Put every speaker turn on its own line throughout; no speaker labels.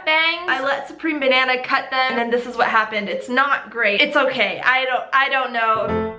bangs. I let Supreme Banana cut them, and then this is what happened. It's not great. It's okay. I don't know.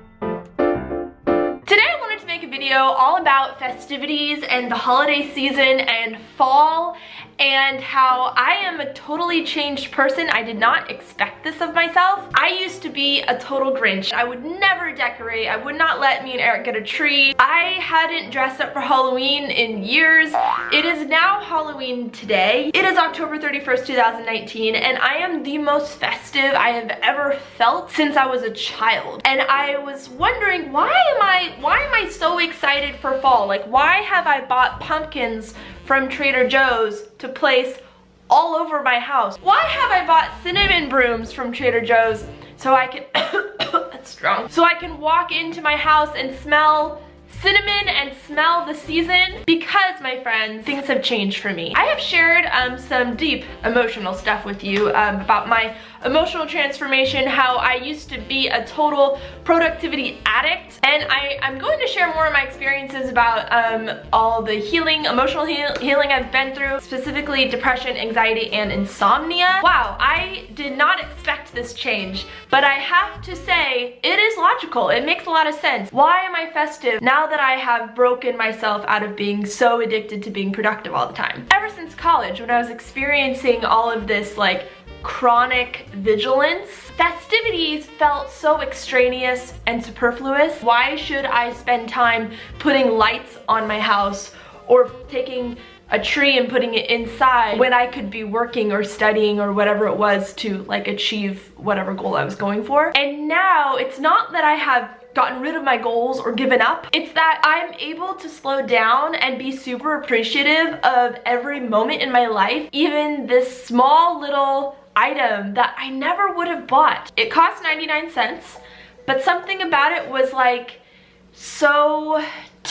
Today I wanted to make a video all about festivities and the holiday season and fall, and how I am a totally changed person. I did not expect this of myself. I used to be a total Grinch. I would never decorate. I would not let me and Eric get a tree. I hadn't dressed up for Halloween in years. It is now Halloween today. It is October 31st, 2019, and I am the most festive I have ever felt since I was a child. And I was wondering, why am I so excited for fall? Like, why have I bought pumpkins from Trader Joe's to place all over my house? Why have I bought cinnamon brooms from Trader Joe's so I can that's strong, so I can walk into my house and smell cinnamon and smell the season? Because, my friends, things have changed for me. I have shared some deep emotional stuff with you about my emotional transformation, how I used to be a total productivity addict, and I'm going to share more of my experiences about all the healing, emotional healing I've been through, specifically depression, anxiety, and insomnia. Wow, I did not expect this change, but I have to say, it is logical. It makes a lot of sense. Why am I festive now that I have broken myself out of being so addicted to being productive all the time? Ever since college, when I was experiencing all of this like chronic vigilance, festivities felt so extraneous and superfluous. Why should I spend time putting lights on my house or taking a tree and putting it inside when I could be working or studying or whatever it was to like achieve whatever goal I was going for? And now it's not that I have gotten rid of my goals or given up. It's that I'm able to slow down and be super appreciative of every moment in my life, even this small little item that I never would have bought. It cost 99 cents, but something about it was like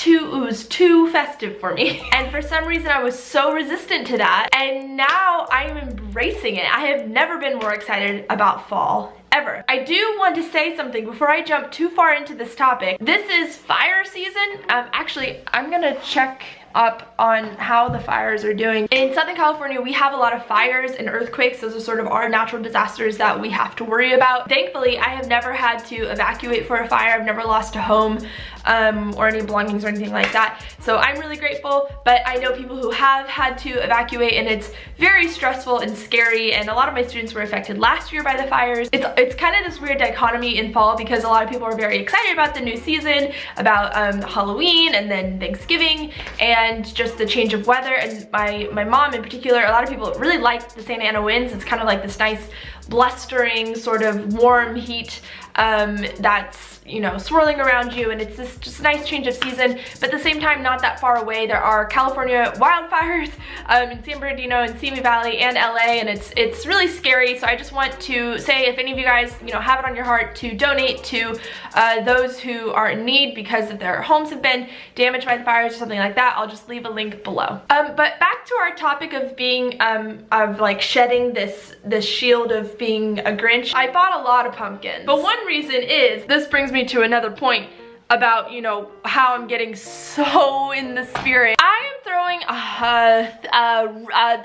it was too festive for me. And for some reason I was so resistant to that, and now I'm embracing it. I have never been more excited about fall, ever. I do want to say something before I jump too far into this topic. This is fire season. Actually, I'm gonna check up on how the fires are doing. In Southern California, we have a lot of fires and earthquakes. Those are sort of our natural disasters that we have to worry about. Thankfully, I have never had to evacuate for a fire. I've never lost a home or any belongings or anything like that. So I'm really grateful, but I know people who have had to evacuate, and it's very stressful and scary, and a lot of my students were affected last year by the fires. It's kind of this weird dichotomy in fall because a lot of people are very excited about the new season, about Halloween and then Thanksgiving, and just the change of weather. And my mom in particular, a lot of people really like the Santa Ana winds. It's kind of like this nice blustering sort of warm heat that's, you know, swirling around you, and it's this just nice change of season. But at the same time, not that far away, there are California wildfires in San Bernardino and Simi Valley and LA, and it's really scary. So I just want to say, if any of you guys, you know, have it on your heart to donate to those who are in need because of their homes have been damaged by the fires or something like that, I'll just leave a link below. But back to our topic of being of like shedding this shield of being a Grinch. I bought a lot of pumpkins, but one reason is, this brings me to another point about, you know, how I'm getting so in the spirit. I am throwing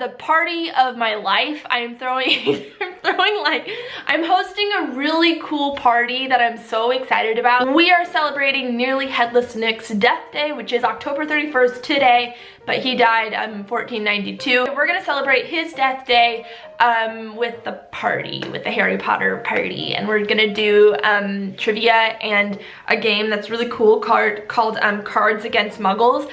the party of my life. I'm throwing I'm hosting a really cool party that I'm so excited about. We are celebrating Nearly Headless Nick's death day, which is October 31st today, but he died in 1492. We're gonna celebrate his death day with the party, with the Harry Potter party, and we're gonna do trivia and a game that's really cool called Cards Against Muggles.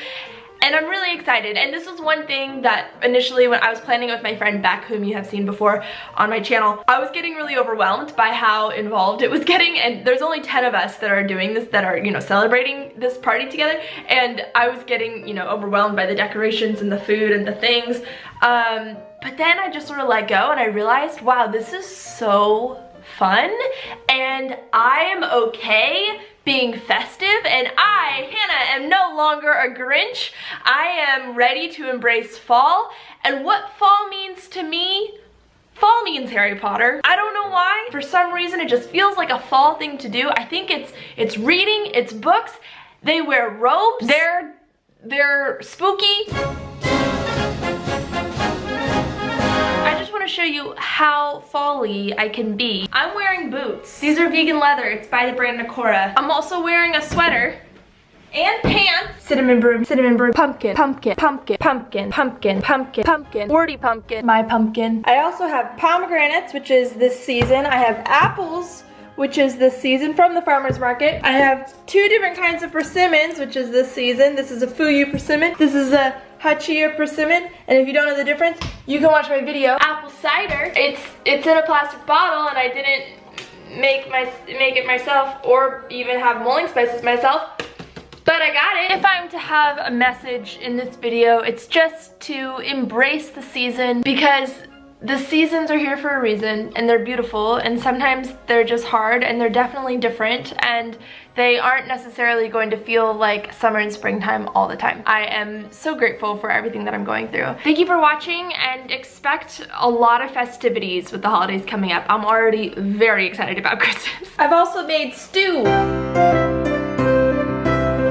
And I'm really excited. And this was one thing that initially, when I was planning with my friend Beck, whom you have seen before on my channel, I was getting really overwhelmed by how involved it was getting. And there's only 10 of us that are doing this, that are, you know, celebrating this party together. And I was getting, you know, overwhelmed by the decorations and the food and the things. But then I just sort of let go, and I realized, wow, this is so fun, and I am okay being festive, and I, Hannah, am no longer a Grinch. I am ready to embrace fall, and what fall means to me, fall means Harry Potter. I don't know why. For some reason, it just feels like a fall thing to do. I think it's reading, it's books, they wear robes, they're spooky. I just want to show you how fall-y I can be. I'm wearing boots. These are vegan leather. It's by the brand Nakora. I'm also wearing a sweater and pants. Cinnamon broom, pumpkin, pumpkin, pumpkin, pumpkin, pumpkin, pumpkin, pumpkin, warty pumpkin, my pumpkin. I also have pomegranates, which is this season. I have apples, which is this season from the farmer's market. I have 2 different kinds of persimmons, which is this season. This is a Fuyu persimmon. This is a Hachiya persimmon. And if you don't know the difference, you can watch my video. Apple cider. It's in a plastic bottle, and I didn't make it myself or even have mulling spices myself. But I got it. If I'm to have a message in this video, it's just to embrace the season, because the seasons are here for a reason, and they're beautiful, and sometimes they're just hard, and they're definitely different, and they aren't necessarily going to feel like summer and springtime all the time. I am so grateful for everything that I'm going through. Thank you for watching, and expect a lot of festivities with the holidays coming up. I'm already very excited about Christmas. I've also made stew.